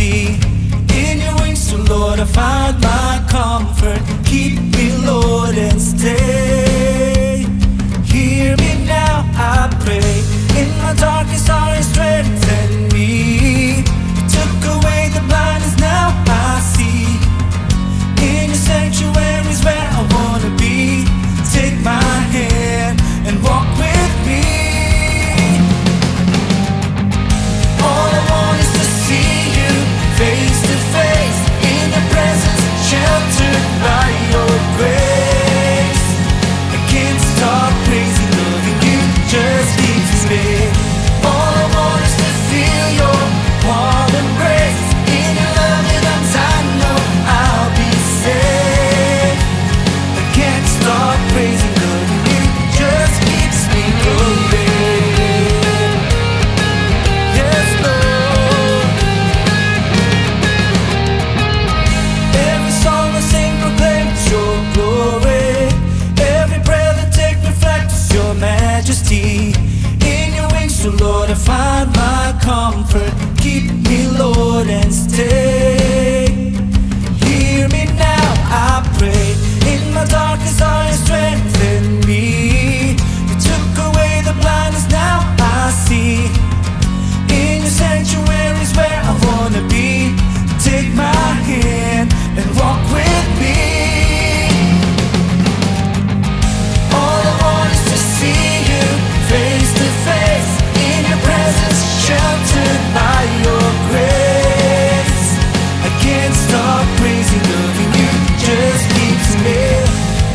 majesty. In your wings, so Lord, I find my comfort. Keep me, Lord, and stay. Hear me now, I pray. In my darkest hour, strengthen me. You took away the blindness, now I see. In your sanctuaries where I wanna be. Take my hand and walk with me. All I want is to see you face to face. In your presence, sheltered by your grace. I can't stop praising, loving you just keeps me. All I want is to feel your warm embrace. In your loving arms I know I'll be safe. I can't stop praising, loving you just keeps me going. Yes, Lord. Every song I sing proclaims your glory. Every prayer that take reflects your majesty. In your wings, so Lord, I find my comfort. Keep me, Lord, and stay. Hear me now, I pray. In my darkest hour, strengthen me. You took away the blindness, now I see. In your sanctuaries where I wanna be. Take my hand and walk with me. All I want is to see you face to face. In your presence, sheltered by your grace. I can't stop praising, loving you just keeps me.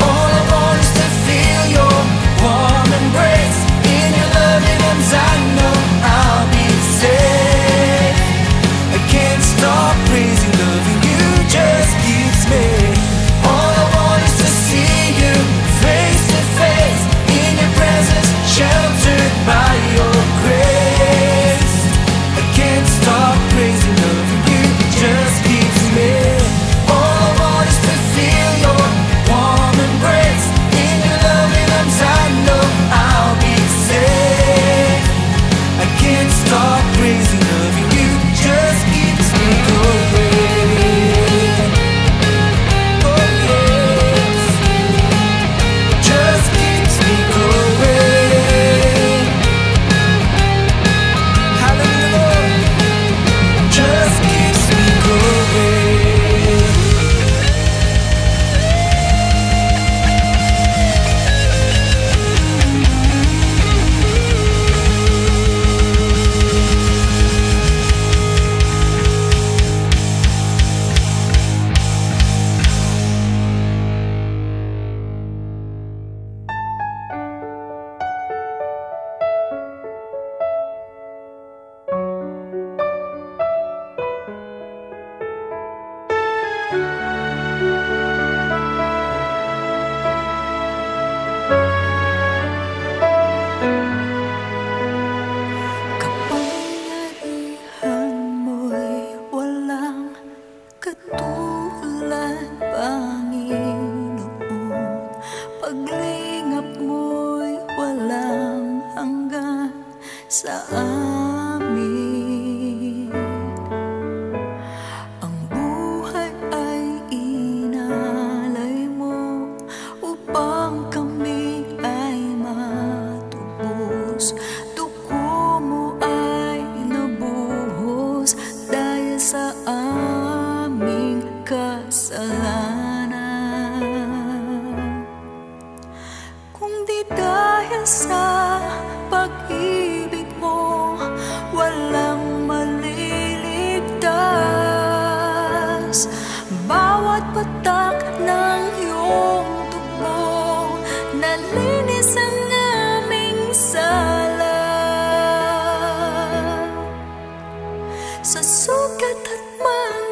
All I want is to feel your warm embrace. In your loving arms I know I'll be safe. I can't stop praising, loving you just keeps me. All I want is to see you face to face. In your presence, sheltered by your grace. I can't stop praising, loving you just keeps me. All I want is to feel your warm embrace. In your loving arms I know I'll be safe. I can't stop praising, loving you just keeps me going. Oh yes, just keeps me going. Hallelujah, just keeps me going. Kapangyarihan mo'y walang katulad, Panginoon. Paglingap mo'y walang hanggan sa amin. Ang buhay ay inalay mo upang kami ay matubos. Dugo mo ay nabuhos dahil sa aming kasalanan. Kung di dahil sa pag-ibig mo, walang maliligtas. Bawat patak ng iyong dugo, nalinis ang aming sala. Sa sugat at mga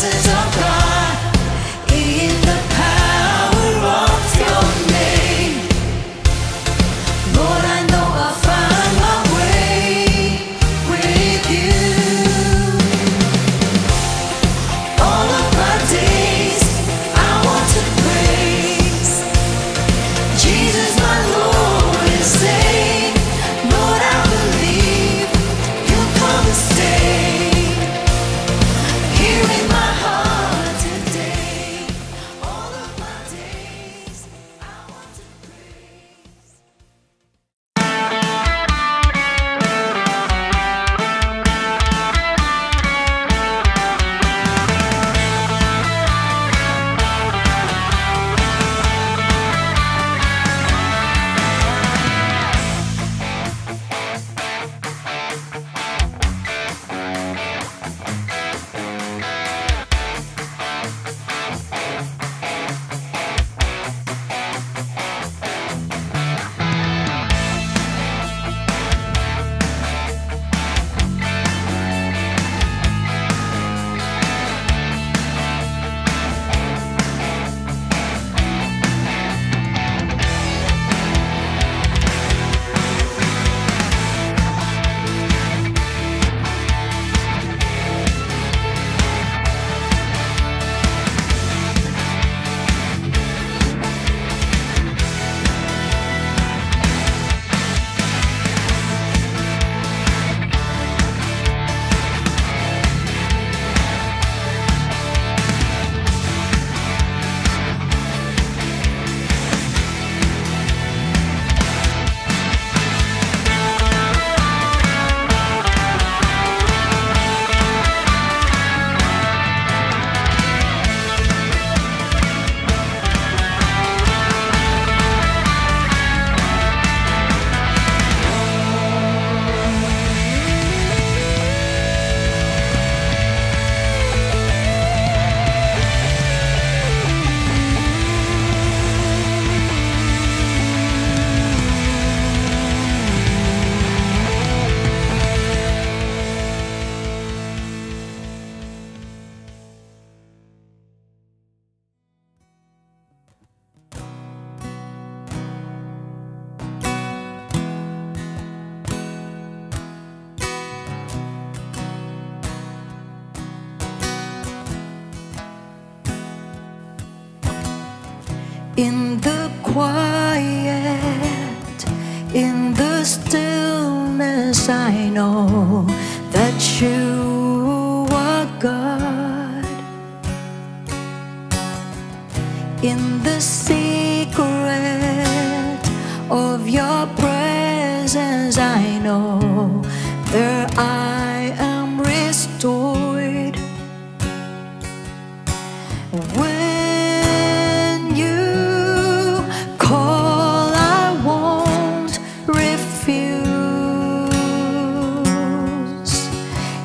presence of God, in the power of your name. Lord, I know I'll find my way with you. All of my days I want to praise Jesus, my Lord and Savior. Lord, I believe you'll come and stay here in my heart today. All of my days I want to praise. In the quiet, in the stillness, I know that you are God. In the secret of your presence, I know there I am restored. When you call, I won't refuse.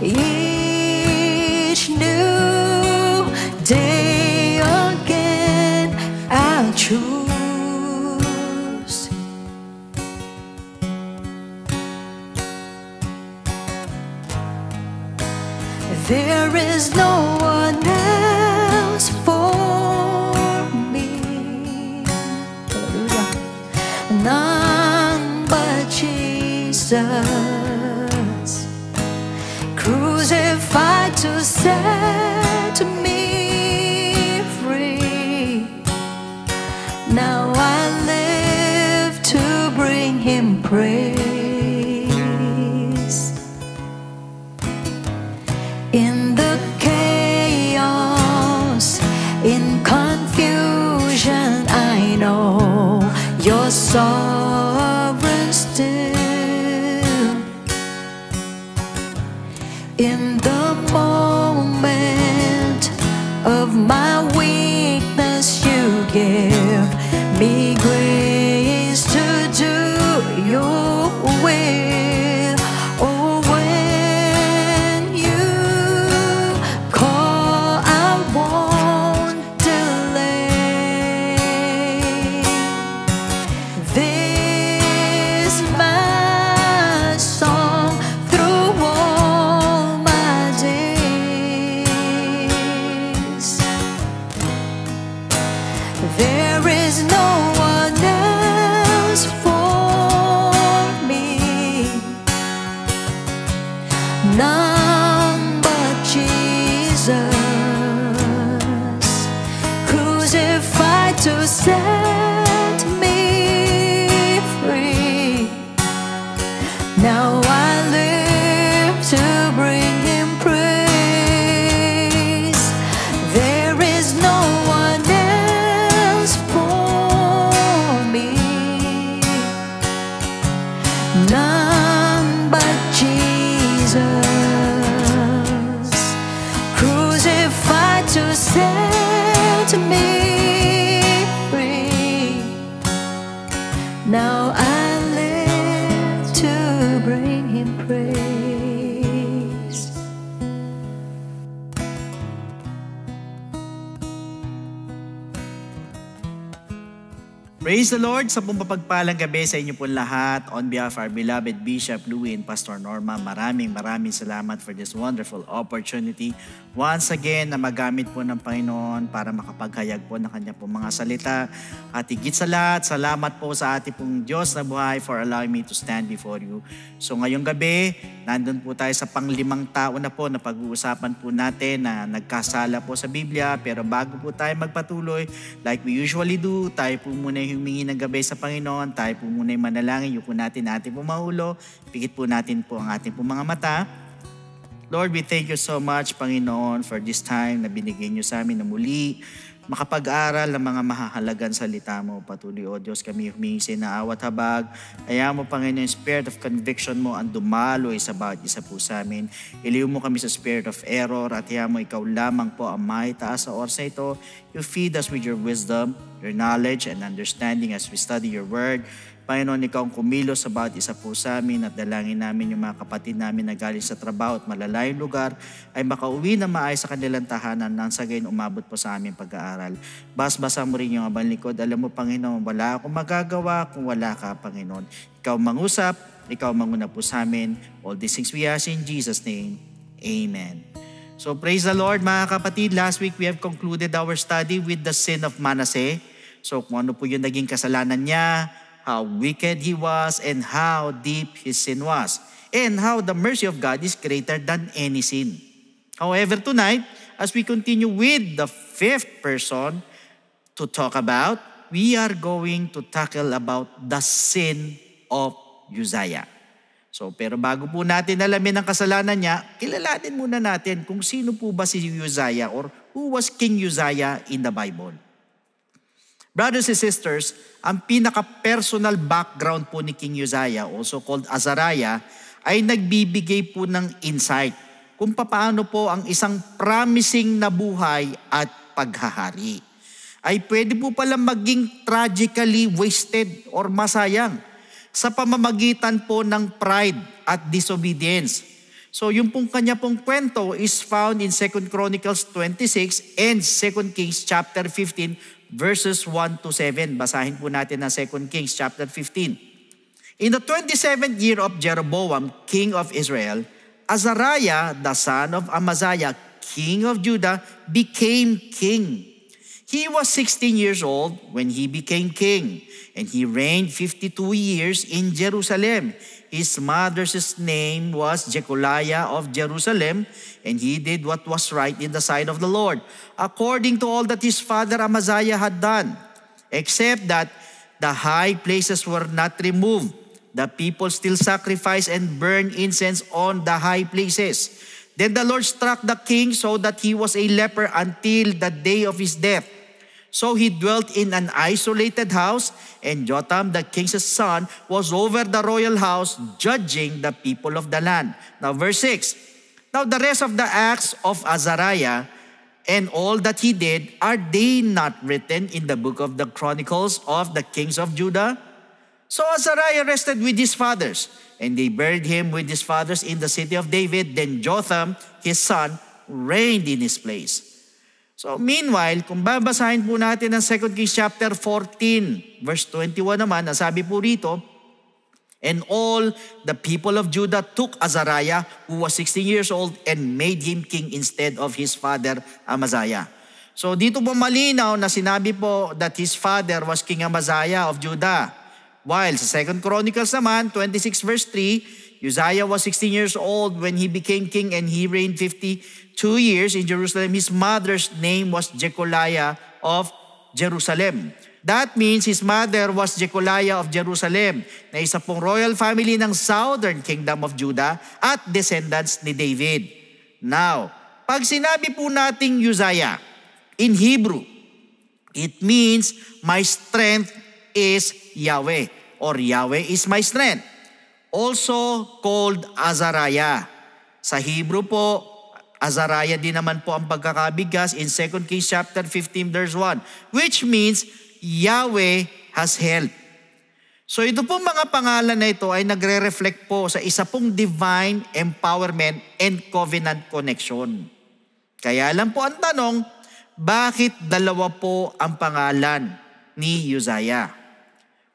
Each new day again I'll choose. There is no one else for me. Hallelujah. None but Jesus, crucified to set me free. Now I live to bring him praise. In the chaos, in confusion, I know you're sovereign still. In the moment of my weakness, you give me grace to do your will. Oh, when you call, I won't delay. This my song through all my days. to set me free. Now I live to bring Him praise. There is no one else for me, none but Jesus, crucified to set me free. Now I live to bring Him praise. Praise the Lord! Sa pong mapagpalang gabi sa inyo po lahat. On behalf of our beloved Bishop Louie and Pastor Norma, maraming salamat for this wonderful opportunity once again na magamit po ng Panginoon para makapaghayag po ng Kanya po mga salita. At higit sa lahat, salamat po sa ating pong Diyos na buhay for allowing me to stand before you. So ngayong gabi, nandun po tayo sa pang-5 taon na po na pag-uusapan po natin na nagkasala po sa Biblia. Pero bago po tayo magpatuloy, like we usually do, tayo po muna humingi ng gabay sa Panginoon, tayo po muna manalangin, yuko natin ating po maulo, pikit po natin po ang ating po mga mata. Lord, we thank you so much, Panginoon, for this time na binigay niyo sa amin na muli makapag-aral ng mga mahahalagang salita mo. Patuloy, O Diyos, kami humingi na awat habag. Kaya mo, Panginoon, spirit of conviction mo ang dumaloy sa bawat isa po sa amin. Iliw mo kami sa spirit of error at kaya mo ikaw lamang po ang maitaas sa oras na ito. You feed us with your wisdom, your knowledge, and understanding as we study your word. Panginoon, ikaw ang kumilos sa bawat isa po sa amin at dalangin namin yung mga kapatid namin na galing sa trabaho at malalayong lugar ay makauwi na maayos sa kanilang tahanan nang sa gayon umabot po sa aming pag-aaral. Basbasa mo rin yung abang likod. Alam mo, Panginoon, wala akong magagawa kung wala ka, Panginoon. Ikaw mangusap, ikaw manguna po sa amin. All these things we ask in Jesus' name. Amen. So praise the Lord, mga kapatid. Last week we have concluded our study with the sin of Manasseh. So kung ano po yung naging kasalanan niya, how wicked he was, and how deep his sin was, and how the mercy of God is greater than any sin. However, tonight, as we continue with the 5th person to talk about, we are going to tackle about the sin of Uzziah. So, pero bago po natin alamin ang kasalanan niya, kilalanin muna natin kung sino po ba si Uzziah or who was King Uzziah in the Bible. Brothers and sisters, ang pinaka-personal background po ni King Uzziah, also called Azariah, ay nagbibigay po ng insight kung paano po ang isang promising na buhay at paghahari ay pwede po pala maging tragically wasted or masayang sa pamamagitan po ng pride at disobedience. So yung pong kanya pong kwento is found in 2 Chronicles 26 and 2 Kings chapter 15 verses 1 to 7. Basahin po natin ang 2 Kings chapter 15. In the 27th year of Jeroboam, king of Israel, Azariah, the son of Amaziah, king of Judah, became king. He was 16 years old when he became king, and he reigned 52 years in Jerusalem. His mother's name was Jecoliah of Jerusalem, and he did what was right in the sight of the Lord, according to all that his father Amaziah had done, except that the high places were not removed. The people still sacrificed and burned incense on the high places. Then the Lord struck the king so that he was a leper until the day of his death. So he dwelt in an isolated house, and Jotham, the king's son, was over the royal house, judging the people of the land. Now verse 6. Now the rest of the acts of Azariah and all that he did, are they not written in the book of the Chronicles of the kings of Judah? So Azariah rested with his fathers, and they buried him with his fathers in the city of David. Then Jotham, his son, reigned in his place. So meanwhile, kung babasahin po natin ang 2 Kings chapter 14, verse 21 naman, nasabi po rito, and all the people of Judah took Azariah, who was 16 years old, and made him king instead of his father Amaziah. So dito po malinaw na sinabi po that his father was King Amaziah of Judah. While sa 2 Chronicles naman, 26 verse 3, Uzziah was 16 years old when he became king, and he reigned 52 years in Jerusalem. His mother's name was Jecoliah of Jerusalem. That means his mother was Jecoliah of Jerusalem, na isa pong royal family ng southern kingdom of Judah at descendants ni David. Now, pag sinabi po nating Uzziah, in Hebrew, it means my strength is Yahweh, or Yahweh is my strength. Also called Azariah. Sa Hebrew po, Azariah din naman po ang pagkakabigas in 2 Kings chapter 15 verse 1, which means Yahweh has helped. So ito pong mga pangalan na ito ay nagre-reflect po sa isa pong divine empowerment and covenant connection. Kaya lang po ang tanong, bakit dalawa po ang pangalan ni Uzziah?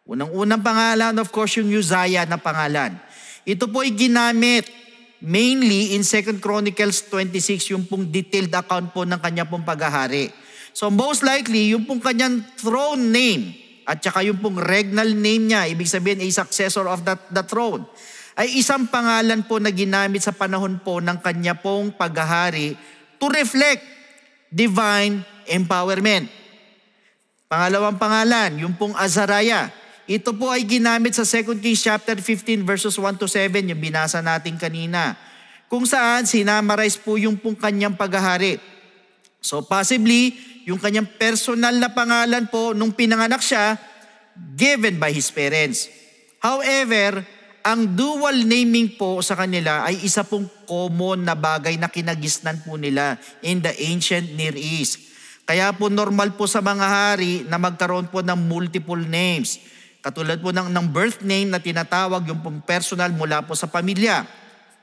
Unang-unang pangalan, of course, yung Uzziah na pangalan. Ito po ay ginamit mainly in 2 Chronicles 26, yung pong detailed account po ng kanya pong paghahari. So most likely, yung pong kanyang throne name at saka yung pong regnal name niya, ibig sabihin a successor of the throne, ay isang pangalan po na ginamit sa panahon po ng kanya pong paghahari to reflect divine empowerment. Pangalawang pangalan, yung pong Azariah. Ito po ay ginamit sa 2 Kings chapter 15 verses 1 to 7, yung binasa natin kanina, kung saan sinamarize po yung pong kanyang paghahari. So possibly, yung kanyang personal na pangalan po nung pinanganak siya, given by his parents. However, ang dual naming po sa kanila ay isa pong common na bagay na kinagisnan po nila in the ancient Near East. Kaya po normal po sa mga hari na magkaroon po ng multiple names. Katulad po ng birth name na tinatawag yung pong personal mula po sa pamilya.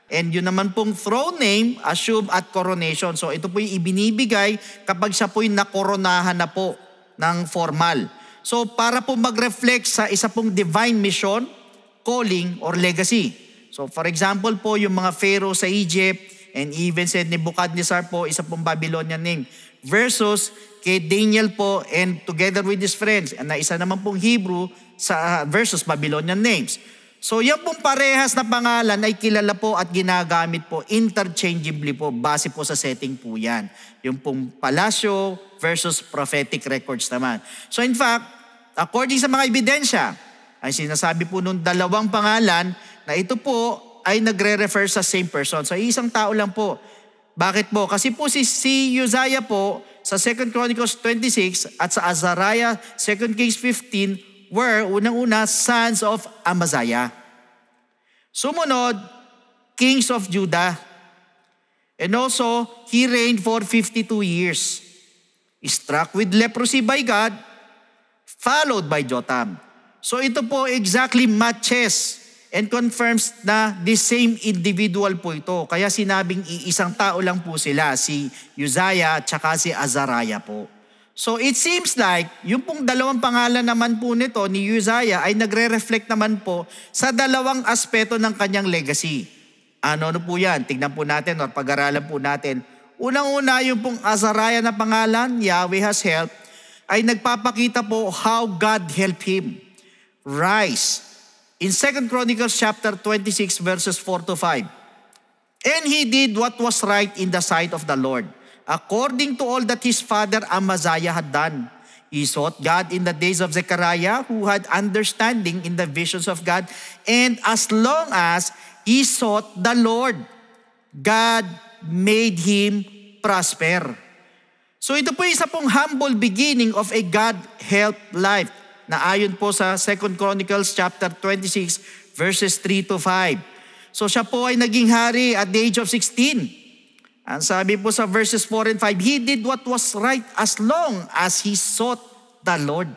And yun naman pong throne name, assume at coronation. So ito po yung ibinibigay kapag siya po yung nakoronahan na po ng formal. So para po mag-reflect sa isa pong divine mission, calling, or legacy. So for example po, yung mga pharaoh sa Egypt, and even said Nebuchadnezzar po, isa pong Babylonian name, versus kay Daniel po and together with his friends, na isa naman pong Hebrew sa versus Babylonian names. So yan pong parehas na pangalan ay kilala po at ginagamit po interchangeably po, base po sa setting po yan. Yung pong palasyo versus prophetic records naman. So in fact, according sa mga ebidensya, ay sinasabi po nung dalawang pangalan na ito po ay nagre-refer sa same person. So isang tao lang po. Bakit po? Kasi po si Uzziah po sa 2 Chronicles 26 at sa Azariah 2 Kings 15 were unang-una sons of Amaziah. Sumunod, kings of Judah. And also, he reigned for 52 years. Struck with leprosy by God, followed by Jotham. So ito po exactly matches and confirms na the same individual po ito. Kaya sinabing iisang tao lang po sila, si Uzziah at saka si Azariah po. So it seems like yung pong dalawang pangalan naman po nito ni Uzziah ay nagre-reflect naman po sa dalawang aspeto ng kanyang legacy. Ano po yan? Tignan po natin or pag-aralan po natin. Unang-una yung pong Azariah na pangalan, Yahweh has helped, ay nagpapakita po how God helped him rise. In 2 Chronicles chapter 26 verses 4 to 5. And he did what was right in the sight of the Lord, according to all that his father Amaziah had done. He sought God in the days of Zechariah, who had understanding in the visions of God. And as long as he sought the Lord, God made him prosper. So ito po isa pong humble beginning of a God-helped life, na ayon po sa 2 Chronicles chapter 26 verses 3 to 5. So siya po ay naging hari at the age of 16. Ang sabi po sa verses 4 and 5, he did what was right as long as he sought the Lord.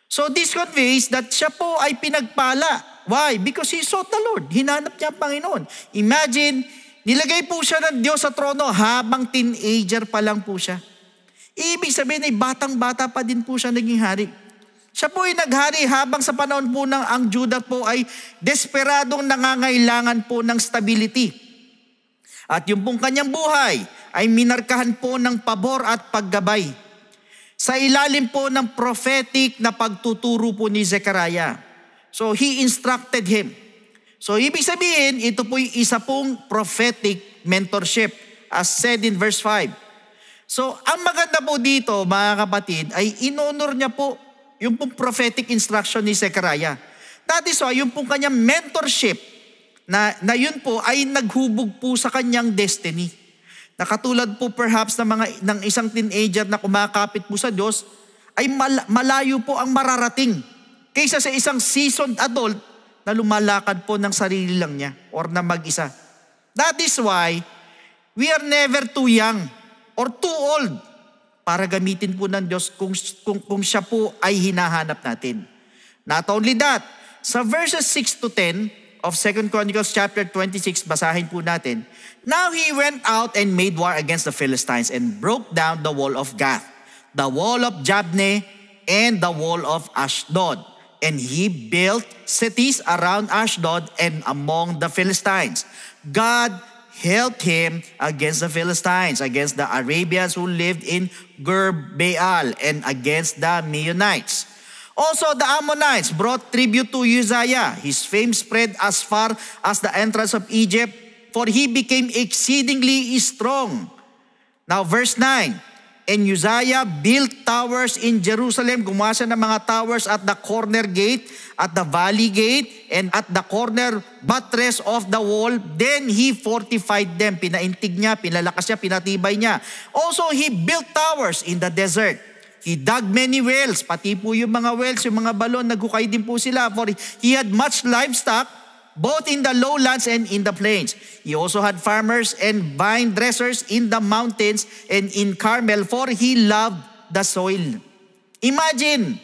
So this conveys that siya po ay pinagpala. Why? Because he sought the Lord. Hinanap niya ang Panginoon. Imagine, nilagay po siya ng Diyos sa trono habang teenager pa lang po siya. Ibig sabihin ay batang-bata pa din po siya naging hari. Siya po ay naghari habang sa panahon po ng ang Judah po ay desperadong nangangailangan po ng stability. At yung pong kanyang buhay ay minarkahan po ng pabor at paggabay. Sa ilalim po ng prophetic na pagtuturo po ni Zechariah. So he instructed him. So ibig sabihin, ito po isa pong prophetic mentorship as said in verse 5. So, ang maganda po dito, mga kapatid, ay inonor niya po yung pong prophetic instruction ni Zechariah. That is why, yung pong kanyang mentorship, na yun po ay naghubog po sa kanyang destiny. Nakatulad po perhaps ng isang teenager na kumakapit po sa Diyos, ay malayo po ang mararating kaysa sa isang seasoned adult na lumalakad po ng sarili lang niya or na mag-isa. That is why we are never too young or too old para gamitin po ng Diyos kung siya po ay hinahanap natin. Not only that, sa verses 6 to 10 of 2 Chronicles chapter 26, basahin po natin, now he went out and made war against the Philistines and broke down the wall of Gath, the wall of Jabneh, and the wall of Ashdod. And he built cities around Ashdod and among the Philistines. God helped him against the Philistines, against the Arabians who lived in Gur-Baal, and against the Meunites. Also the Ammonites brought tribute to Uzziah. His fame spread as far as the entrance of Egypt, for he became exceedingly strong. Now verse 9, and Uzziah built towers in Jerusalem. Gumawa siya ng mga towers at the corner gate, at the valley gate, and at the corner buttress of the wall. Then he fortified them. Pinaintig niya, pinalakas niya, pinatibay niya. Also, he built towers in the desert. He dug many wells. Pati po yung mga wells, yung mga balon, naghukay din po sila. For he had much livestock, both in the lowlands and in the plains. He also had farmers and vine dressers in the mountains and in Carmel, for he loved the soil. Imagine,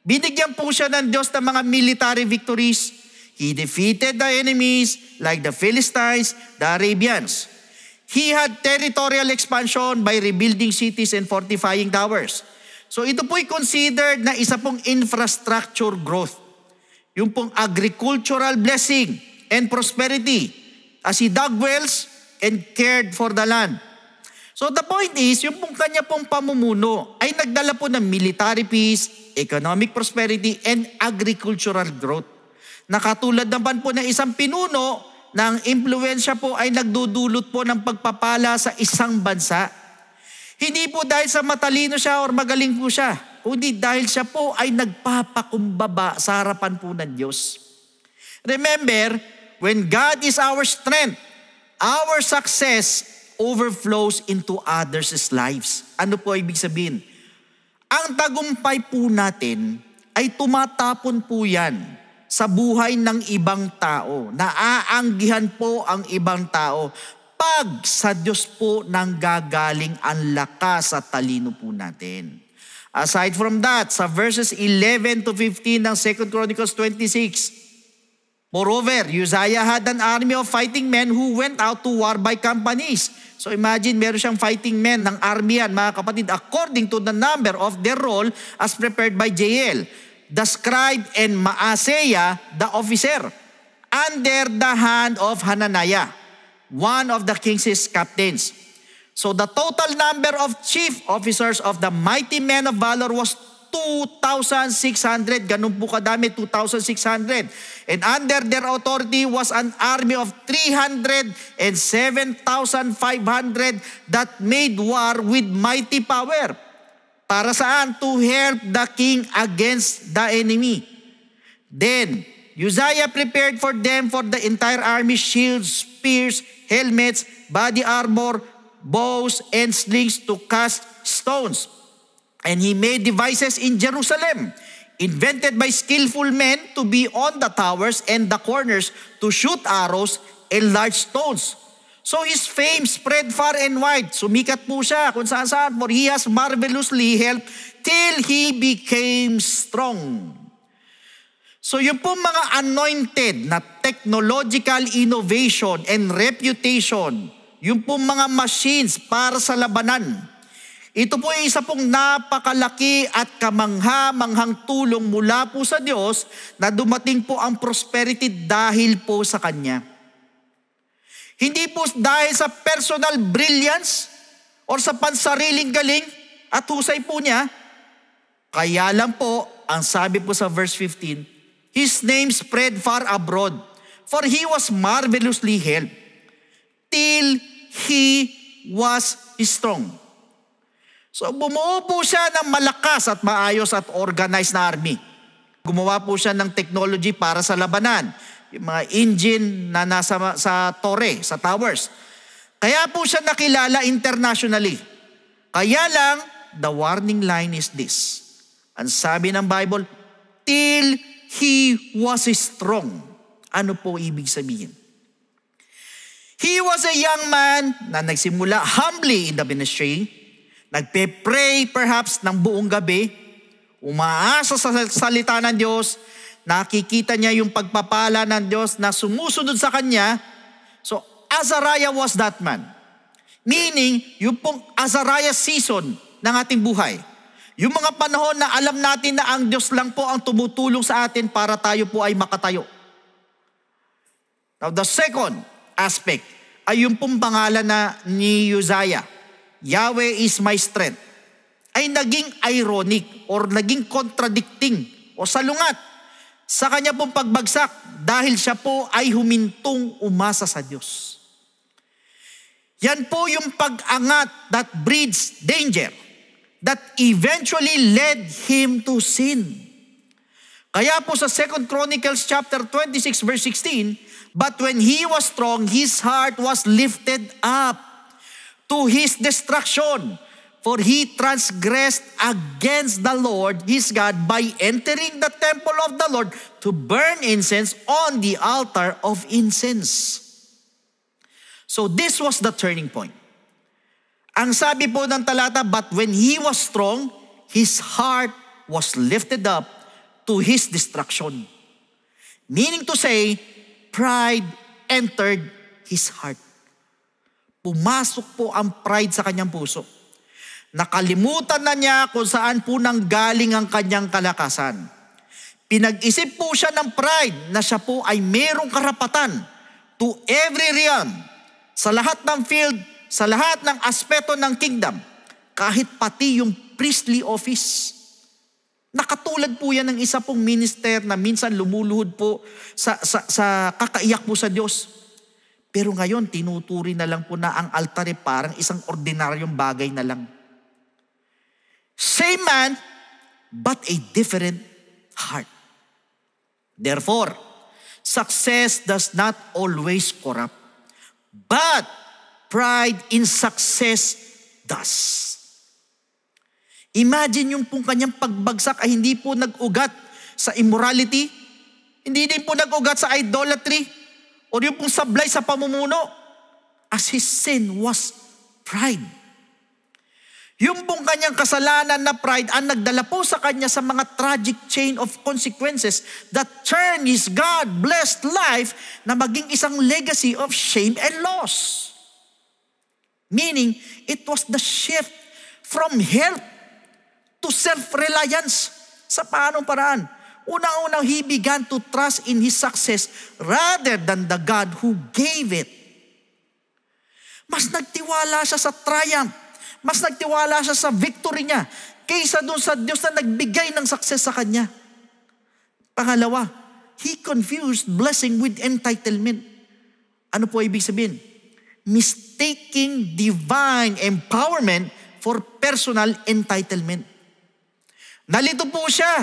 binigyan po siya ng Diyos ng mga military victories. He defeated the enemies like the Philistines, the Arabians. He had territorial expansion by rebuilding cities and fortifying towers. So ito po'y considered na isa pong infrastructure growth. Yung pong agricultural blessing and prosperity as he dug wells and cared for the land. So the point is, yung pong kanya pong pamumuno ay nagdala po ng military peace, economic prosperity, and agricultural growth. Nakatulad naman po ng isang pinuno na ang impluensya po ay nagdudulot po ng pagpapala sa isang bansa. Hindi po dahil sa matalino siya or magaling po siya, kundi dahil siya po ay nagpapakumbaba sa harapan po ng Diyos. Remember, when God is our strength, our success overflows into others' lives. Ano po ibig sabihin? Ang tagumpay po natin ay tumatapon po yan sa buhay ng ibang tao. Naaanggihan po ang ibang tao pag sa Diyos po nanggagaling ang lakas at talino po natin. Aside from that, sa verses 11 to 15 ng 2 Chronicles 26, moreover, Uzziah had an army of fighting men who went out to war by companies. So imagine, meron siyang fighting men ng army yan, mga kapatid, according to the number of their roll as prepared by Jael, the scribe, and Maaseah, the officer, under the hand of Hananiah, one of the king's captains. So the total number of chief officers of the mighty men of valor was 2,600. Ganun po kadami, 2,600. And under their authority was an army of 307,500 that made war with mighty power. Para saan? To help the king against the enemy. Then Uzziah prepared for them, for the entire army, shields, spears, helmets, body armor, bows, and slings to cast stones. And he made devices in Jerusalem, invented by skillful men to be on the towers and the corners to shoot arrows and large stones. So his fame spread far and wide. Sumikat po siya kung saan-saan, for he has marvelously helped till he became strong. So yung po mga anointed na technological innovation and reputation, yung po mga machines para sa labanan, ito po ay isa pong napakalaki at kamangha-manghang tulong mula po sa Diyos na dumating po ang prosperity dahil po sa Kanya. Hindi po dahil sa personal brilliance or sa pansariling galing at husay po niya. Kaya lang po, ang sabi po sa verse 15, his name spread far abroad, for he was marvelously helped, till he was strong. So bumuo po siya ng malakas at maayos at organized na army. Gumawa po siya ng technology para sa labanan. Yung mga engine na nasa sa tore, sa towers. Kaya po siya nakilala internationally. Kaya lang, the warning line is this. Ang sabi ng Bible, till he was strong. Ano po ibig sabihin? He was a young man na nagsimula humbly in the ministry, nagpe-pray perhaps ng buong gabi, umaasa sa salita ng Diyos, nakikita niya yung pagpapala ng Diyos na sumusunod sa kanya. So, Azariah was that man. Meaning, yung pong Azariah season ng ating buhay. Yung mga panahon na alam natin na ang Diyos lang po ang tumutulong sa atin para tayo po ay makatayo. Now, the second aspect ay yung pong pangalan na ni Uzziah. Yahweh is my strength. Ay naging ironic or naging contradicting o salungat sa kanya pong pagbagsak dahil siya po ay humintong umasa sa Diyos. Yan po yung pag-angat that breeds danger, that eventually led him to sin. Kaya po sa 2 Chronicles chapter 26 verse 16, but when he was strong, his heart was lifted up to his destruction. For he transgressed against the Lord his God by entering the temple of the Lord to burn incense on the altar of incense. So this was the turning point. Ang sabi po ng talata, but when he was strong, his heart was lifted up to his destruction. Meaning to say, pride entered his heart. Pumasok po ang pride sa kanyang puso. Nakalimutan na niya kung saan po nanggaling ang kanyang kalakasan. Pinag-isip po siya ng pride na siya po ay merong karapatan to every realm, sa lahat ng field, sa lahat ng aspeto ng kingdom, kahit pati yung priestly office. Nakatulad po yan ng isa pong minister na minsan lumuluhod po sa kakaiyak po sa Diyos. Pero ngayon, tinuturi na lang po na ang altare parang isang ordinaryong bagay na lang. Same man, but a different heart. Therefore, success does not always corrupt, but pride in success does. Imagine yung pong kanyang pagbagsak ay hindi po nag-ugat sa immorality, hindi din po nag-ugat sa idolatry, o yung pong sablay sa pamumuno, as his sin was pride. Yung pong kanyang kasalanan na pride ang nagdala po sa kanya sa mga tragic chain of consequences that turn his God-blessed life na maging isang legacy of shame and loss. Meaning, it was the shift from health to self-reliance. Sa paanong paraan? Unang-unang, he began to trust in his success rather than the God who gave it. Mas nagtiwala siya sa triumph. Mas nagtiwala siya sa victory niya kaysa doon sa Diyos na nagbigay ng success sa kanya. Pangalawa, he confused blessing with entitlement. Ano po ibig sabihin? Mistaking divine empowerment for personal entitlement. Nalito po siya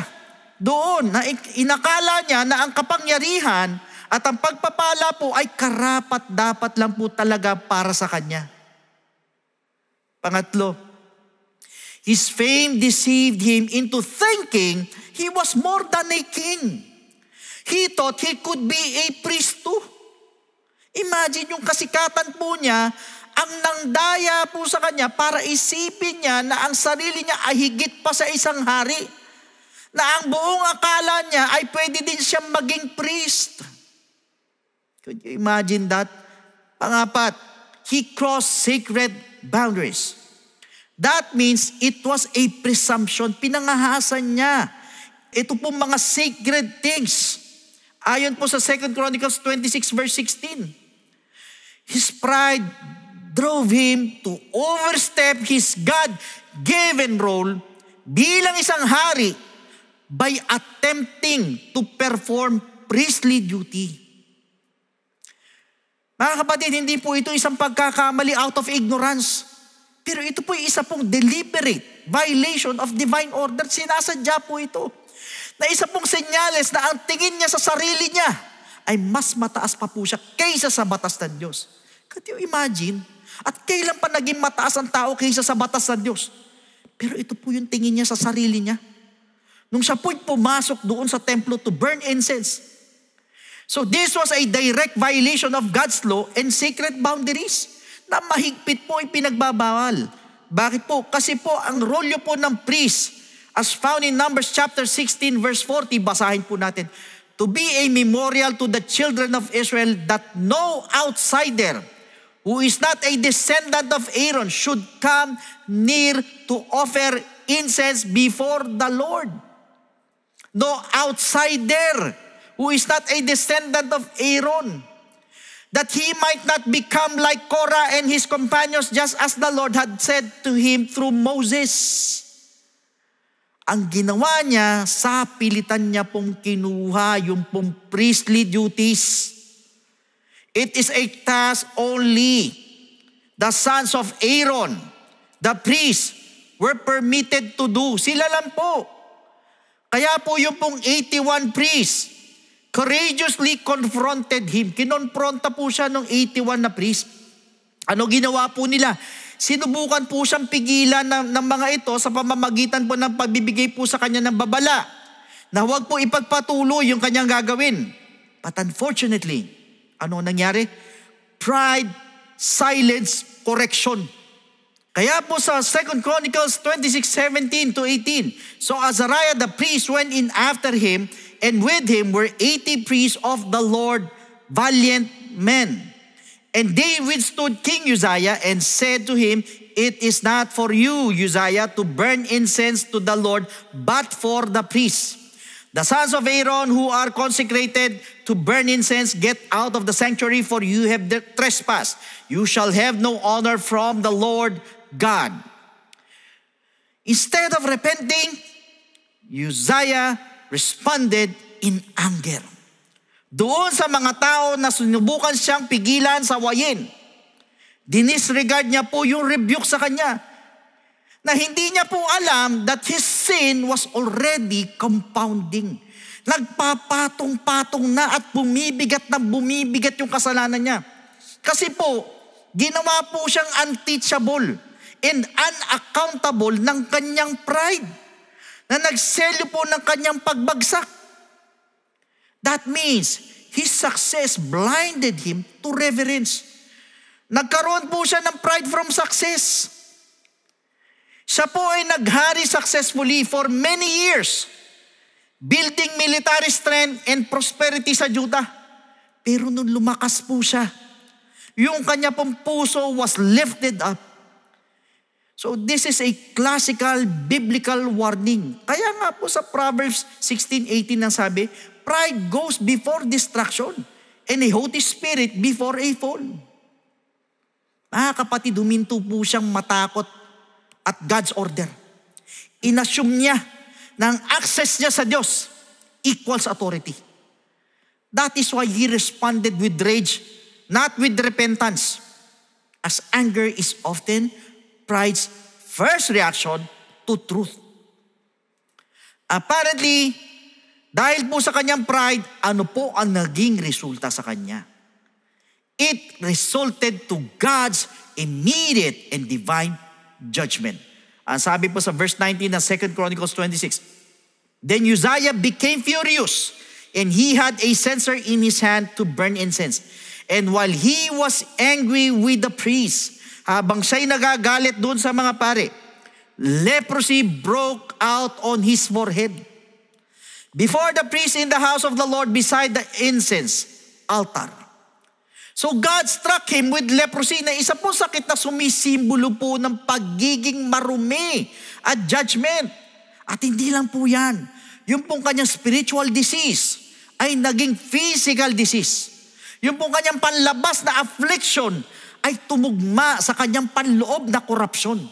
doon na inakala niya na ang kapangyarihan at ang pagpapala po ay karapat-dapat lang po talaga para sa kanya. Pangatlo, his fame deceived him into thinking he was more than a king. He thought he could be a priest too. Imagine yung kasikatan po niya, ang nangdaya po sa kanya para isipin niya na ang sarili niya ay higit pa sa isang hari. Na ang buong akala niya ay pwede din siyang maging priest. Could you imagine that? Pangapat, he crossed sacred boundaries. That means it was a presumption. Pinangahasan niya. Ito po mga sacred things. Ayon po sa 2 Chronicles 26 verse 16. His pride drove him to overstep his God-given role bilang isang hari by attempting to perform priestly duty. Mga kapatid, hindi po ito isang pagkakamali out of ignorance. Pero ito po yung isa pong deliberate violation of divine order. Sinasadya po ito. Na isa pong senyales na ang tingin niya sa sarili niya ay mas mataas pa po siya kaysa sa batas ng Diyos. Can you imagine? At kailan pa naging mataas ang tao kaysa sa batas ng Diyos? Pero ito po yung tingin niya sa sarili niya. Nung siya po'y pumasok doon sa templo to burn incense. So this was a direct violation of God's law and sacred boundaries na mahigpit po ay pinagbabawal. Bakit po? Kasi po ang rolyo po ng priest as found in Numbers chapter 16 verse 40, basahin po natin, to be a memorial to the children of Israel that no outsider who is not a descendant of Aaron should come near to offer incense before the Lord. No outsider who is not a descendant of Aaron, that he might not become like Korah and his companions, just as the Lord had said to him through Moses. Ang ginawa niya, sa pilitan niya pong kinuha yung pong priestly duties. It is a task only the sons of Aaron, the priests, were permitted to do. Sila lang po. Kaya po yung pong 81 priests courageously confronted him. Kinonfronta po siya ng 81 na priest. Ano ginawa po nila? Sinubukan po siyang pigilan ng mga ito sa pamamagitan po ng pagbibigay po sa kanya ng babala na huwag po ipagpatuloy yung kanyang gagawin. But unfortunately, ano nangyari? Pride, silence, correction. Kaya po sa 2 Chronicles 26:17 to 18, so Azariah the priest went in after him, and with him were 80 priests of the Lord, valiant men. And they withstood King Uzziah and said to him, it is not for you, Uzziah, to burn incense to the Lord, but for the priests. The sons of Aaron who are consecrated to burn incense, get out of the sanctuary, for you have trespassed. You shall have no honor from the Lord God. Instead of repenting, Uzziah responded in anger. Doon sa mga tao na sinubukan siyang pigilan sa wayin, dinisregard niya po yung rebuke sa kanya, na hindi niya po alam that his sin was already compounding. Nagpapatong-patong na at bumibigat yung kasalanan niya. Kasi po, ginawa po siyang unteachable and unaccountable ng kanyang pride, na nagselyo po ng kanyang pagbagsak. That means his success blinded him to reverence. Nagkaroon po siya ng pride from success. Siya po ay naghari successfully for many years, building military strength and prosperity sa Judah. Pero nung lumakas po siya, yung kanya pong puso was lifted up. So this is a classical biblical warning. Kaya nga po sa Proverbs 16:18 nang sabi, pride goes before destruction and a haughty spirit before a fall. Kapatid, huminto po siyang matakot at God's order. Inassume niya na ang access niya sa Diyos equals authority. That is why he responded with rage, not with repentance, as anger is often pride's first reaction to truth. Apparently, dahil po sa kanyang pride, ano po ang naging resulta sa kanya? It resulted to God's immediate and divine judgment. Ang sabi po sa verse 19 ng 2 Chronicles 26, then Uzziah became furious, and he had a censer in his hand to burn incense. And while he was angry with the priest, habang siya'y nagagalit doon sa mga pare, leprosy broke out on his forehead. Before the priest in the house of the Lord beside the incense altar. So God struck him with leprosy, na isa po sakit na sumisimbolo po ng pagiging marumi at judgment. At hindi lang po yan. Yung pong kanyang spiritual disease ay naging physical disease. Yung pong kanyang panlabas na affliction ay tumugma sa kanyang panloob na korupsyon.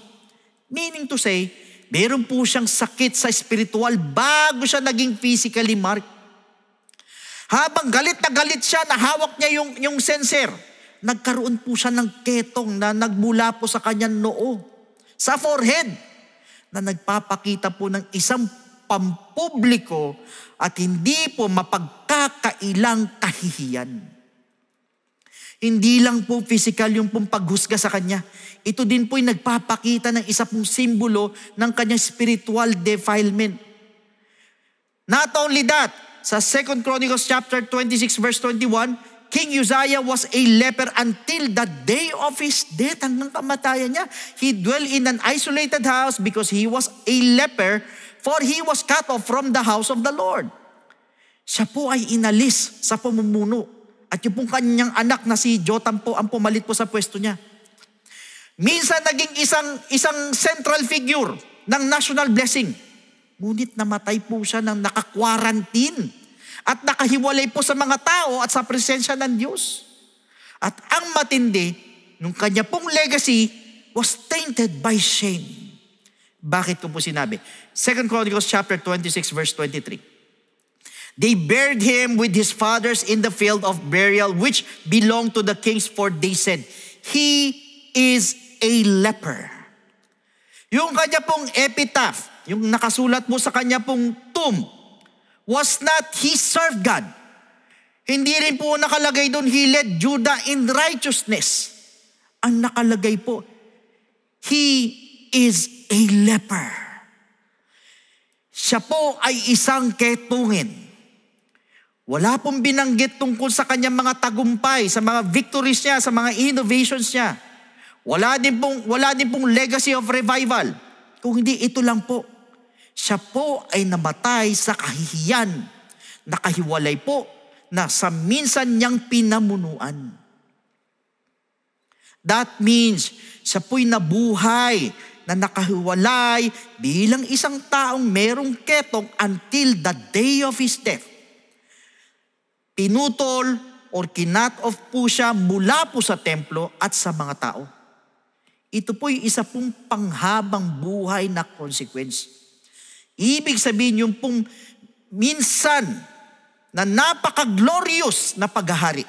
Meaning to say, meron po siyang sakit sa spiritual bago siya naging physically marked. Habang galit na galit siya, nahawak niya yung censer, nagkaroon po siya ng ketong na nagmula po sa kanyang noo. sa forehead na nagpapakita po ng isang pampubliko at hindi po mapagkakailang kahihiyan. Hindi lang po physical yung pong paghusga sa kanya. Ito din po yung nagpapakita ng isa pong simbolo ng kanyang spiritual defilement. Not only that, sa 2 Chronicles chapter 26 verse 21, King Uzziah was a leper until the day of his death. Hanggang kamatayan niya. He dwelt in an isolated house because he was a leper, for he was cut off from the house of the Lord. Siya po ay inalis sa pamumuno. At yung pong kanyang anak na si Jotam po ang pumalit po sa pwesto niya. Minsan naging isang central figure ng national blessing. Ngunit namatay po siya ng naka-quarantine at nakahiwalay po sa mga tao at sa presensya ng Diyos. At ang matindi, nung kanya pong legacy was tainted by shame. Bakit ko po sinabi? 2 Chronicles chapter 26 verse 23. They buried him with his fathers in the field of burial which belonged to the kings, for they said, he is a leper. Yung kanya pong epitaph, yung nakasulat mo sa kanya pong tomb, was not he served God. Hindi rin po nakalagay doon, he led Judah in righteousness. Ang nakalagay po, he is a leper. Siya po ay isang ketungin. Wala pong binanggit tungkol sa kanyang mga tagumpay, sa mga victories niya, sa mga innovations niya. Wala din pong legacy of revival. Kung hindi, ito lang po. Siya po ay namatay sa kahihiyan. Nakahiwalay po na sa minsan niyang pinamunuan. That means, siya po'y nabuhay na nakahiwalay bilang isang taong merong ketong until the day of his death. Pinutol or kinat off po siya mula po sa templo at sa mga tao. Ito po'y isa pong panghabang buhay na consequence. Ibig sabihin yung pong minsan na napaka-glorious na paghahari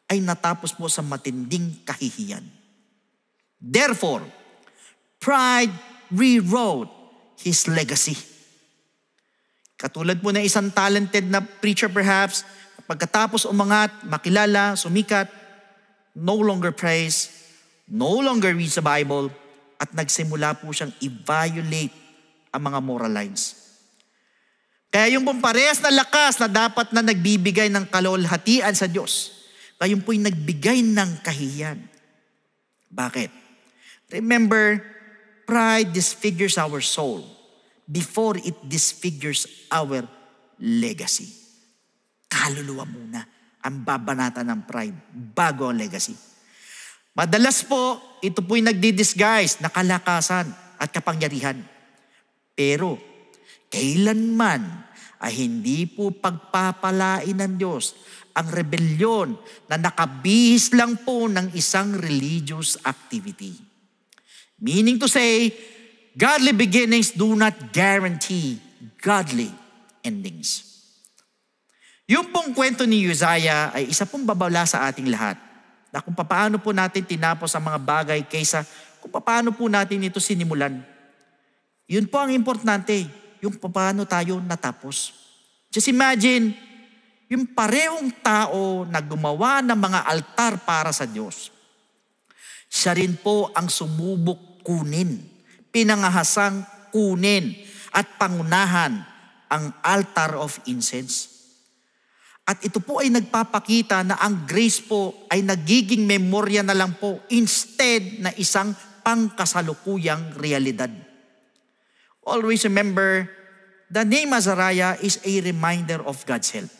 ay natapos po sa matinding kahihiyan. Therefore, pride rewrote his legacy. Katulad po ng isang talented na preacher perhaps, pagkatapos umangat, makilala, sumikat, no longer praise, no longer reads the Bible, at nagsimula po siyang i-violate ang mga moral lines. Kaya yung pong parehas na lakas na dapat na nagbibigay ng kalwalhatian sa Diyos, kaya yung po'y nagbigay ng kahihiyan. Bakit? Remember, pride disfigures our soul before it disfigures our legacy. Kaluluwa muna ang babanata ng pride bago ang legacy. Madalas po, ito po'y nagdi-disguise na kalakasan at kapangyarihan. Pero, kailanman ay hindi po pagpapalain ng Diyos ang rebelyon na nakabihis lang po ng isang religious activity. Meaning to say, godly beginnings do not guarantee godly endings. Yung pong kwento ni Uzziah ay isa pong babala sa ating lahat na kung paano po natin tinapos ang mga bagay kaysa kung paano po natin ito sinimulan. Yun po ang importante, yung paano tayo natapos. Just imagine, yung parehong tao na gumawa ng mga altar para sa Diyos, siya rin po ang sumubok kunin, pinangahasang kunin at pangunahan ang altar of incense. At ito po ay nagpapakita na ang grace po ay nagiging memorya na lang po instead na isang pangkasalukuyang realidad. Always remember, the name Azariah is a reminder of God's help.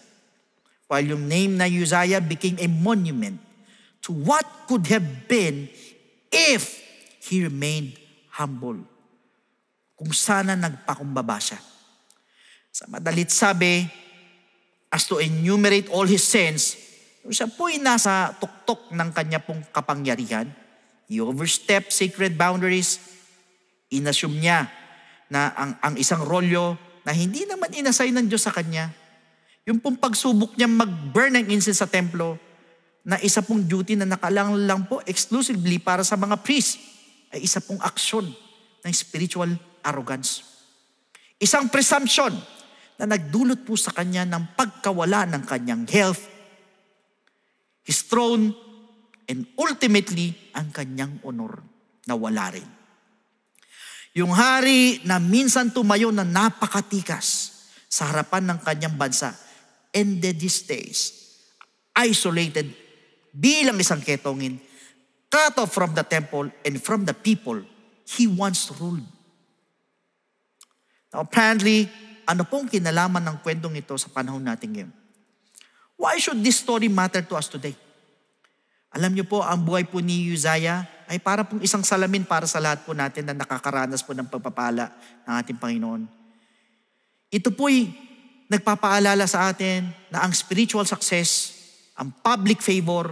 While yung name na Uzziah became a monument to what could have been if he remained humble. Kung sana nagpakumbaba siya. Sa madalit sabi, as to enumerate all his sins, siya po'y nasa tuktok ng kanya pong kapangyarihan. He overstepped sacred boundaries. Inassume niya na ang isang rolyo na hindi naman inassign ng Diyos sa kanya. Yung pong pagsubok niya mag-burn ng incense sa templo na isa pong duty na nakalang lang po exclusively para sa mga priests ay isa pong aksyon ng spiritual arrogance. Isang presumption na nagdulot po sa kanya ng pagkawala ng kanyang health, his throne, and ultimately, ang kanyang honor na wala rin. Yung hari na minsan tumayo na napakatikas sa harapan ng kanyang bansa ended his days, isolated bilang isang ketongin, cut off from the temple and from the people he once ruled. Now apparently, ano pong kinalaman ng kwentong ito sa panahon natin ngayon? Why should this story matter to us today? Alam niyo po, ang buhay po ni Uzziah ay para pong isang salamin para sa lahat po natin na nakakaranas po ng pagpapala ng ating Panginoon. Ito po'y nagpapaalala sa atin na ang spiritual success, ang public favor,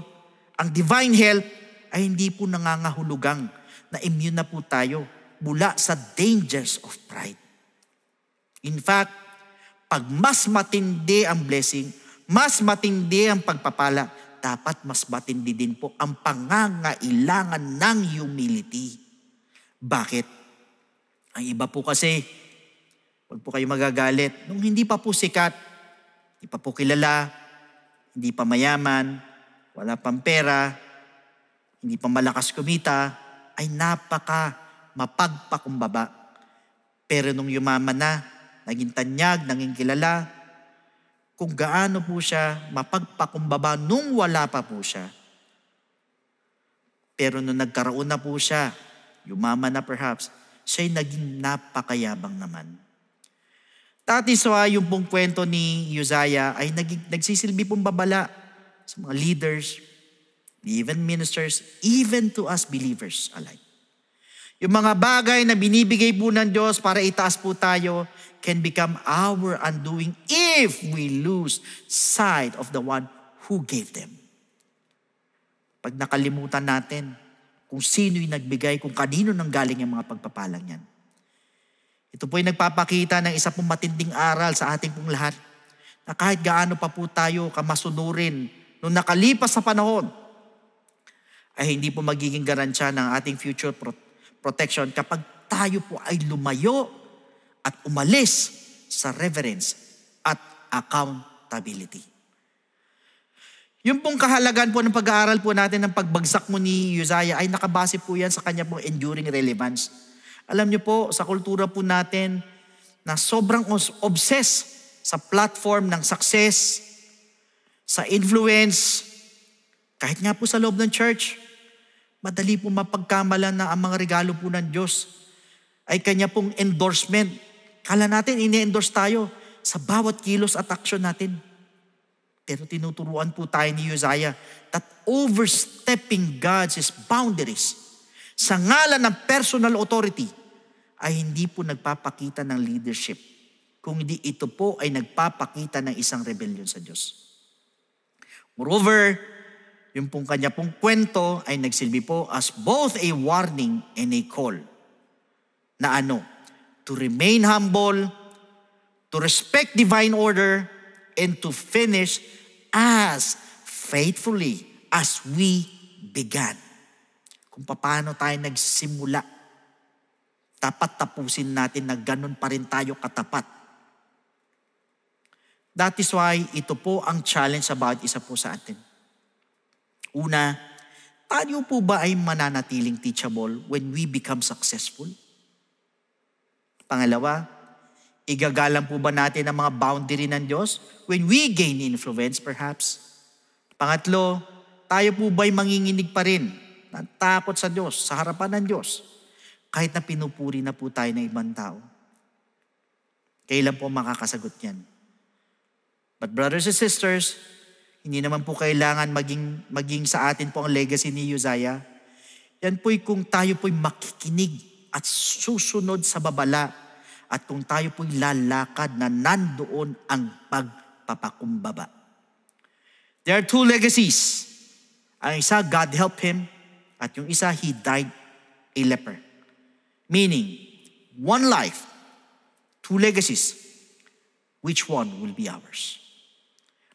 ang divine health ay hindi po nangangahulugang na immune na po tayo mula sa dangers of pride. In fact, pag mas matindi ang blessing, mas matindi ang pagpapala, dapat mas matindi din po ang pangangailangan ng humility. Bakit? Ang iba po kasi, huwag po kayo magagalit, nung hindi pa po sikat, hindi pa po kilala, hindi pa mayaman, wala pang pera, hindi pa malakas kumita, ay napaka mapagpakumbaba. Pero nung yumaman na, naging tanyag, naging kilala, kung gaano po siya mapagpakumbaba nung wala pa po siya. Pero nung nagkaroon na po siya, yumaman na perhaps, siya'y naging napakayabang naman. That is why yung pong kwento ni Uzziah ay nagsisilbi pong babala sa mga leaders, even ministers, even to us believers alike. Yung mga bagay na binibigay po ng Diyos para itaas po tayo can become our undoing if we lose sight of the one who gave them. Pag nakalimutan natin kung sino'y nagbigay, kung kanino nanggaling yung mga pagpapalang yan. Ito po'y nagpapakita ng isa pong matinding aral sa ating pong lahat na kahit gaano pa po tayo kamasunurin nung nakalipas sa panahon, ay hindi po magiging garansya ng ating future protection kapag tayo po ay lumayo at umalis sa reverence at accountability. Yung pong kahalagan po ng pag-aaral po natin ng pagbagsak mo ni Uzziah ay nakabase po yan sa kanya pong enduring relevance. Alam niyo po, sa kultura po natin na sobrang obsessed sa platform ng success, sa influence, kahit nga po sa loob ng church, madali po mapagkamalan na ang mga regalo po ng Diyos ay kanya pong endorsement. Kala natin ini-endorse tayo sa bawat kilos at aksyon natin. Pero tinuturuan po tayo ni Uzziah that overstepping God's boundaries sa ngalan ng personal authority ay hindi po nagpapakita ng leadership, kung hindi ito po ay nagpapakita ng isang rebellion sa Diyos. Moreover, yung pong kanya pong kwento ay nagsilbi po as both a warning and a call. Na ano? To remain humble, to respect divine order, and to finish as faithfully as we began. Kung paano tayo nagsimula, dapat tapusin natin na ganun pa rin tayo katapat. That is why ito po ang challenge sa bawat isa po sa atin. Una, tayo po ba ay mananatiling teachable when we become successful? Pangalawa, igagalang po ba natin ang mga boundary ng Diyos when we gain influence perhaps? Pangatlo, tayo po ba'y manginginig pa rin ng takot sa Diyos, sa harapan ng Diyos, kahit na pinupuri na po tayo ng ibang tao? Kailan po makakasagot yan? But brothers and sisters, hindi naman po kailangan maging sa atin po ang legacy ni Uzziah. Yan po'y kung tayo po'y makikinig at susunod sa babala at kung tayo po'y lalakad na nandoon ang pagpapakumbaba. There are two legacies. Ang isa, God helped him, at yung isa, he died a leper. Meaning, one life, two legacies. Which one will be ours?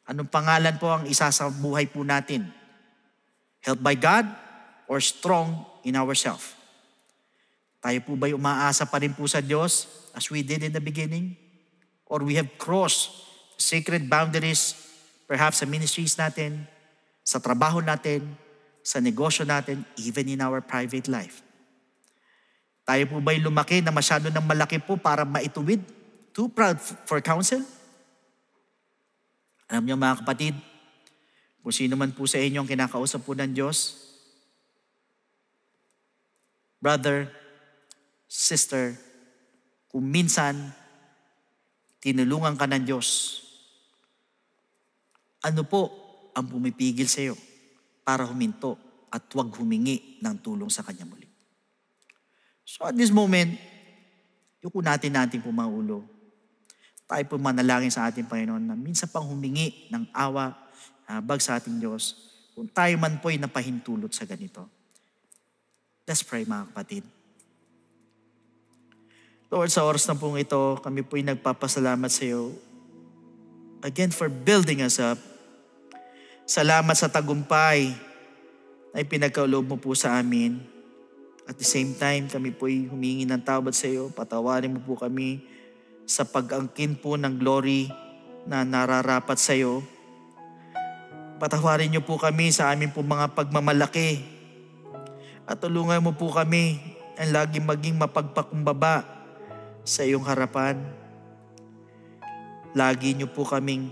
Anong pangalan po ang isa sa buhay po natin? Helped by God or strong in ourselves? Tayo po ba'y umaasa pa rin po sa Diyos as we did in the beginning? Or we have crossed sacred boundaries, perhaps sa ministries natin, sa trabaho natin, sa negosyo natin, even in our private life? Tayo po ba'y lumaki na masyado ng malaki po para maituwid? Too proud for counsel? Alam niyo mga kapatid, kung sino man po sa inyo ang kinakausap po ng Diyos, brother, sister, kung minsan tinulungan ka ng Diyos, ano po ang pumipigil sa iyo para huminto at huwag humingi ng tulong sa Kanya muli? So at this moment, yuko natin po mga ulo. Tayo po manalangin sa ating Panginoon na minsan pang humingi ng awa, habag sa ating Diyos, kung tayo man po'y napahintulot sa ganito. Let's pray mga kapatid. Lord, sa oras na pong ito, kami po'y nagpapasalamat sa iyo again for building us up. Salamat sa tagumpay na ipinagkaloob mo po sa amin. At the same time, kami po'y humingi ng tawad sa iyo. Patawarin mo po kami sa pag-angkin po ng glory na nararapat sa iyo. Patawarin niyo po kami sa amin po mga pagmamalaki. At tulungan mo po kami ang lagi maging mapagpakumbaba sa iyong harapan. Lagi niyo po kaming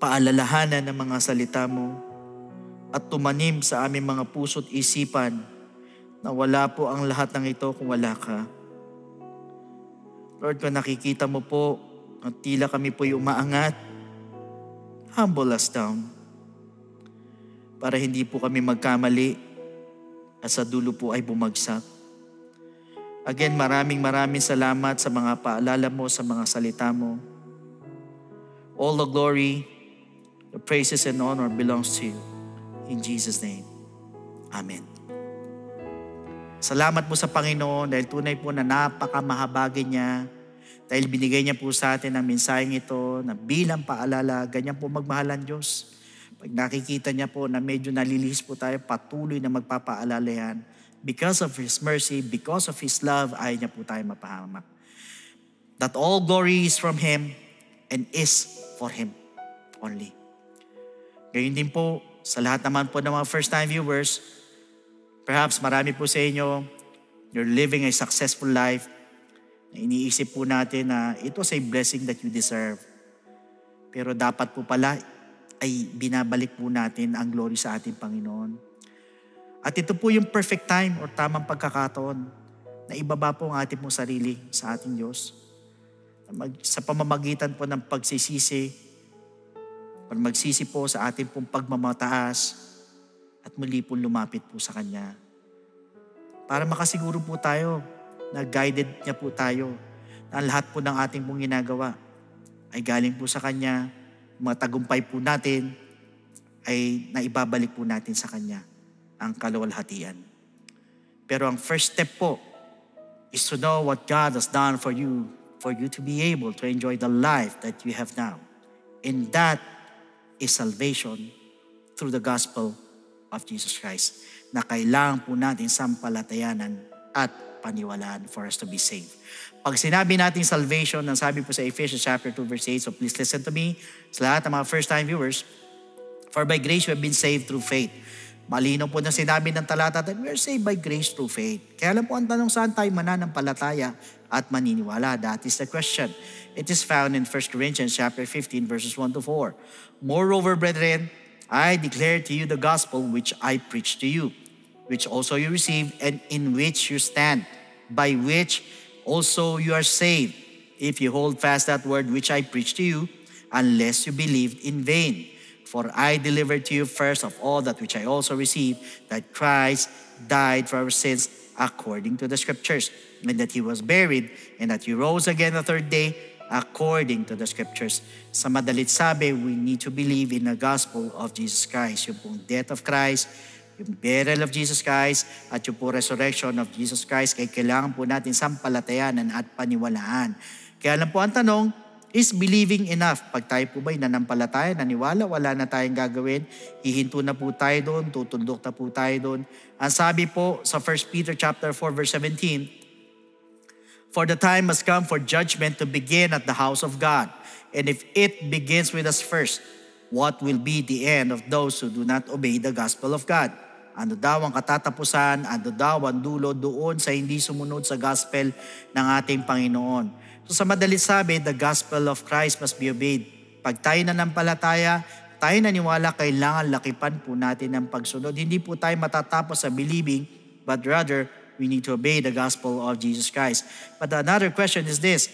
paalalahanan ng mga salita mo at tumanim sa aming mga puso't isipan na wala po ang lahat ng ito kung wala ka. Lord, kung nakikita mo po at tila kami po'y umaangat, humble us down para hindi po kami magkamali at sa dulo po ay bumagsak. Again, maraming salamat sa mga paalala mo, sa mga salita mo. All the glory, the praises and honor belongs to you. In Jesus' name, Amen. Salamat po sa Panginoon dahil tunay po na napakamahabagin niya. Dahil binigay niya po sa atin ang mensaheng ito na bilang paalala, ganyan po magmahal ang Diyos. Pag nakikita niya po na medyo nalilihis po tayo, patuloy na magpapaalala yan. Because of His mercy, because of His love, ayaw niya po tayo mapahamak. That all glory is from Him and is for Him only. Gayun din po, sa lahat naman po ng mga first-time viewers, perhaps marami po sa inyo, you're living a successful life, na iniisip po natin na it was a blessing that you deserve. Pero dapat po pala ay binabalik po natin ang glory sa ating Panginoon. At ito po yung perfect time or tamang pagkakataon na ibaba po ang ating pong sarili sa ating Diyos. Sa pamamagitan po ng pagsisisi, or magsisi po sa ating pong pagmamataas at muli po lumapit po sa Kanya. Para makasiguro po tayo na guided niya po tayo na lahat po ng ating pong ginagawa ay galing po sa Kanya. Mga tagumpay po natin ay naibabalik po natin sa Kanya ang kaluwalhatian. Pero ang first step po is to know what God has done for you to be able to enjoy the life that you have now. And that is salvation through the gospel of Jesus Christ na kailangan po natin sampalatayanan at paniwalaan for us to be saved. Pag sinabi natin salvation, ang sabi po sa Ephesians chapter 2 verse 8, so please listen to me, sa lahat ng mga first-time viewers, for by grace we have been saved through faith. Malinaw po na sinabi ng talata that we are saved by grace through faith. Kaya lang po ang tanong, saan tayo mananampalataya at maniniwala? That is the question. It is found in 1 Corinthians chapter 15 verses 1 to 4. Moreover, brethren, I declare to you the gospel which I preached to you, which also you received and in which you stand, by which also you are saved, if you hold fast that word which I preached to you, unless you believed in vain. For I delivered to you first of all that which I also received, that Christ died for our sins according to the Scriptures, and that He was buried, and that He rose again the third day according to the Scriptures. Sa madalit sabi, we need to believe in the gospel of Jesus Christ. Yung pong death of Christ, yung burial of Jesus Christ, at yung po resurrection of Jesus Christ, kaya kailangan po natin sampalatayanan at paniwalaan. Kaya lang po ang tanong, Is believing enough? Pag tayo po ba'y nanampalataya, naniwala, wala na tayong gagawin, hihinto na po tayo doon, tutundok na po tayo doon. Ang sabi po sa 1 Peter chapter 4 verse 17, "For the time has come for judgment to begin at the house of God. And if it begins with us first, what will be the end of those who do not obey the gospel of God?" Ano daw ang katatapusan, ano daw ang dulo doon sa hindi sumunod sa gospel ng ating Panginoon. So sa madalit sabi, the gospel of Christ must be obeyed. Pag tayo nanampalataya, tayo naniwala, kailangan lakipan po natin ang pagsunod. Hindi po tayo matatapos sa believing, but rather, we need to obey the gospel of Jesus Christ. But another question is this: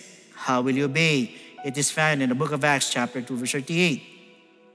how will you obey? It is found in the book of Acts chapter 2 verse 38.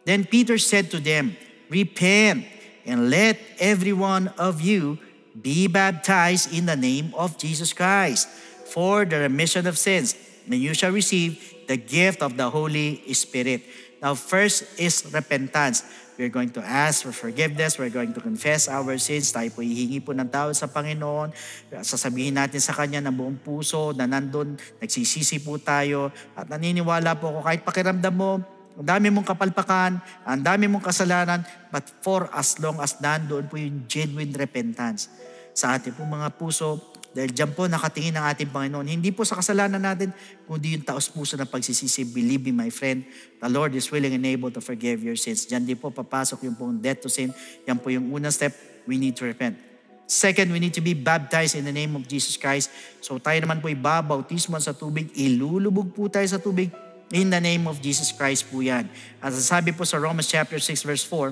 Then Peter said to them, "Repent and let every one of you be baptized in the name of Jesus Christ for the remission of sins, and you shall receive the gift of the Holy Spirit." Now, first is repentance. We're going to ask for forgiveness. We're going to confess our sins. Tayo po hihingi po ng tawad sa Panginoon. Sasabihin natin sa Kanya ng buong puso na nandun, nagsisisi po tayo. At naniniwala po ako, kahit pakiramdam mo, ang dami mong kapalpakan, ang dami mong kasalanan, but for as long as nandoon po yung genuine repentance sa ating po mga puso, dahil dyan po nakatingin ang ating Panginoon. Hindi po sa kasalanan natin, kundi yung taos-puso ng pagsisisi. Believe me, my friend, the Lord is willing and able to forgive your sins. Dyan din po papasok yung pong death to sin. Yan po yung unang step, we need to repent. Second, we need to be baptized in the name of Jesus Christ. So tayo naman po ibabautismo sa tubig, ilulubog po tayo sa tubig in the name of Jesus Christ po yan. At sabi po sa Romans chapter 6 verse 4,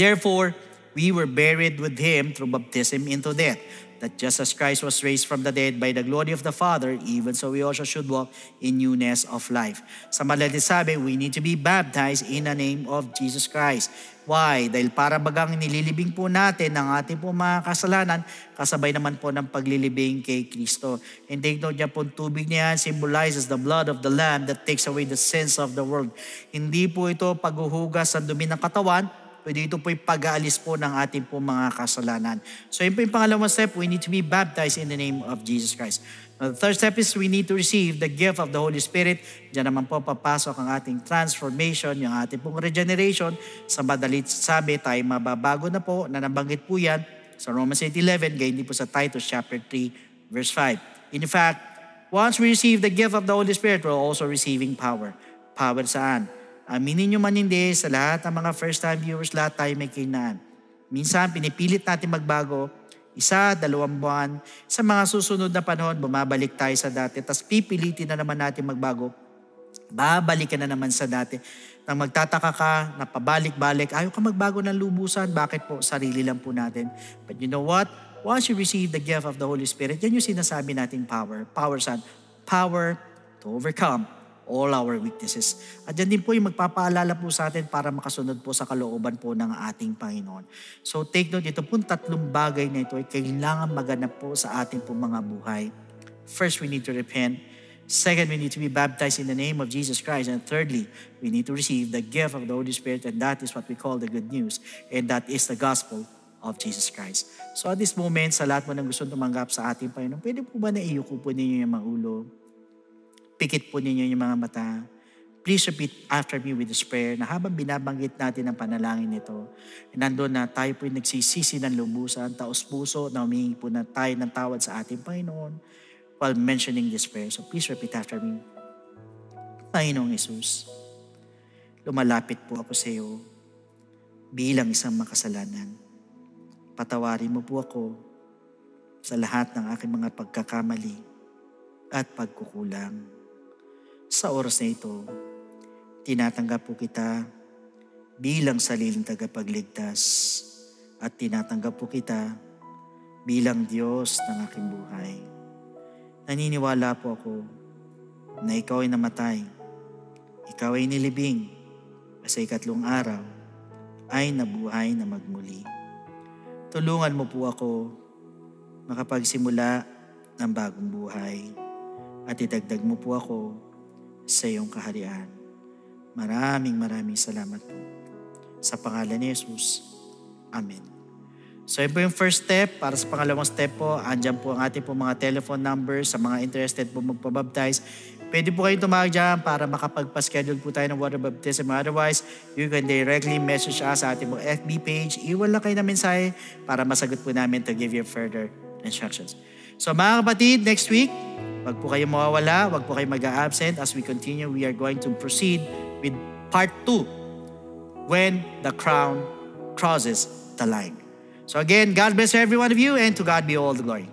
"Therefore, we were buried with Him through baptism into death, that just as Christ was raised from the dead by the glory of the Father, even so we also should walk in newness of life." Sa madalit sabi, we need to be baptized in the name of Jesus Christ. Why? Dahil para bagang nililibing po natin ang ating po mga kasalanan, kasabay naman po ng paglilibing kay Kristo. And take note niya po, tubig niya symbolizes the blood of the Lamb that takes away the sins of the world. Hindi po ito paghuhugas sa dumi ng katawan, pwede ito po'y pag-aalis po ng ating po mga kasalanan. So yun po yung pangalawang step, we need to be baptized in the name of Jesus Christ. Now, the third step is we need to receive the gift of the Holy Spirit. Diyan naman po papasok ang ating transformation, yung ating pong regeneration. Sa madalit sabi, tayo mababago na po, na nabanggit po yan sa Romans 8:11, gayon din po sa Titus chapter 3 verse 5. In fact, once we receive the gift of the Holy Spirit, we're also receiving power. Power saan? Aminin nyo man hindi, sa lahat ng mga first-time viewers, lahat tayo may kinaan. Minsan, pinipilit natin magbago, 1, 2 buwan. Sa mga susunod na panahon, bumabalik tayo sa dati. Tapos pipilitin na naman natin magbago. Babalik ka na naman sa dati. Nang magtataka ka, napabalik-balik, ayaw ka magbago ng lubusan. Bakit po? Sarili lang po natin. But you know what? Once you receive the gift of the Holy Spirit, yan yung sinasabi nating power. Power saan? Power to overcome all our weaknesses. At yan din po yung magpapaalala po sa atin para makasunod po sa kalooban po ng ating Panginoon. So take note, ito po 3 bagay na ito ay kailangan maganap po sa ating po mga buhay. First, we need to repent. Second, we need to be baptized in the name of Jesus Christ. And thirdly, we need to receive the gift of the Holy Spirit, and that is what we call the good news. And that is the gospel of Jesus Christ. So at this moment, sa lahat mo nang gusto tumanggap sa ating Panginoon, pwede po ba na iyuko po ninyo yung mga ulo? Pikit po ninyo yung mga mata. Please repeat after me with this prayer na habang binabanggit natin ang panalangin nito, nandun na tayo po yung nagsisisi ng lubusan, taos puso, na humingi po na tayo ng tawad sa ating Panginoon while mentioning this prayer. So please repeat after me. Panginoong Jesus, lumalapit po ako sa iyo bilang isang makasalanan. Patawarin mo po ako sa lahat ng aking mga pagkakamali at pagkukulang. Sa oras na ito, tinatanggap po kita bilang sariling tagapagligtas at tinatanggap po kita bilang Diyos ng aking buhay. Naniniwala po ako na ikaw ay namatay, ikaw ay nilibing, at sa 3 araw ay nabuhay na magmuli. Tulungan mo po ako makapagsimula ng bagong buhay at idagdag mo po ako sa iyong kaharian. Maraming salamat po. Sa pangalan ni Jesus. Amen. So yun po yung first step. Para sa pangalawang step po, andyan po ang ating po mga telephone numbers sa mga interested po magpabaptize. Pwede po kayong tumawag dyan para makapagpa-schedule po tayo ng water baptism. Otherwise, you can directly message us sa ating po FB page. Iwan lang kayo na mensahe para masagot po namin to give you further instructions. So mga kapatid, next week, wag po kayong mawawala, wag po kayong mag-a-absent. As we continue, we are going to proceed with part 2, when the crown crosses the line. So again, God bless every one of you, and to God be all the glory.